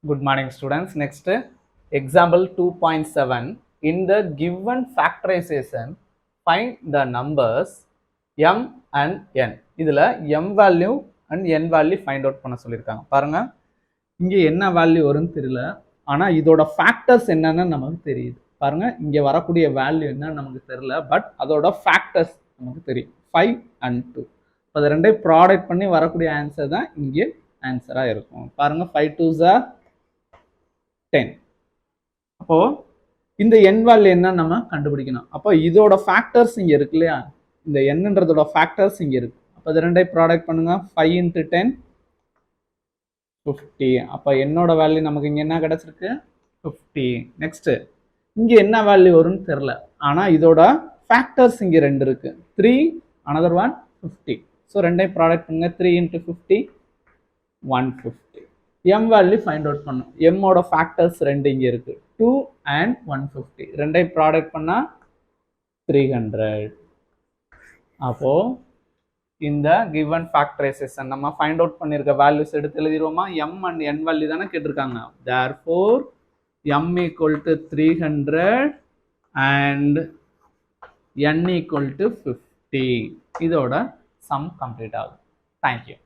Good morning, students. Next, example 2.7. In the given factorization, find the numbers m and n. இதுல m value and n value find out பண்ண சொல்லியிருக்காங்க. பாருங்க, இங்க என்ன value வரும்னு தெரியல, ஆனா இதோட ஃபேக்டர்ஸ் என்னன்னு நமக்கு தெரியுது. பாருங்க, இங்க வரக்கூடிய வேல்யூ என்னன்னு நமக்கு தெரியல, பட் அதோட ஃபேக்டர்ஸ் நமக்கு தெரியும். 5 and 2. அது ரெண்டையும் ப்ராடக்ட் பண்ணி வரக்கூடிய ஆன்சர் தான் இங்கே ஆன்சரா இருக்கும். பாருங்க, 5 2s are 10. அப்போ இந்த n வேல்யூ என்ன நம்ம கண்டுபிடிக்கணும். அப்போ இதோட ஃபேக்டர்ஸ் இங்க இருக்கு இல்லையா, இந்த nன்றதோட ஃபேக்டர்ஸ் இங்க இருக்கு. அப்போ இது ரெண்டையும் ப்ராடக்ட் பண்ணுங்க. 5 into 10 50. அப்போ என்னோட வேல்யூ நமக்கு இங்க என்ன கிடைச்சிருக்கு, 50. நெக்ஸ்ட், இங்க என்ன வேல்யூ வரும்னு தெரியல, ஆனா இதோட ஃபேக்டர்ஸ் இங்க ரெண்டு இருக்கு. 3 another one 50. ஸோ ரெண்டையும் ப்ராடக்ட் பண்ணுங்க. 3 into 50 150. m value find out பண்ணும். m ஓட ஃபேக்டர்ஸ் ரெண்டு இங்க இருக்கு, 2 and 150. ரெண்டையும் ப்ராடக்ட் பண்ணா 300. அப்போ இந்த given factorization நம்ம ஃபைண்ட் அவுட் பண்ணிருக்க வேல்யூஸ் எடுத்து எழுதிடுவோமா. m and n வேல்யூ தானே கேட்டிருக்காங்க. therefore m equal to 300 and n equal to 50. இதோட சம் கம்ப்ளீட் ஆகும். தேங்க்யூ.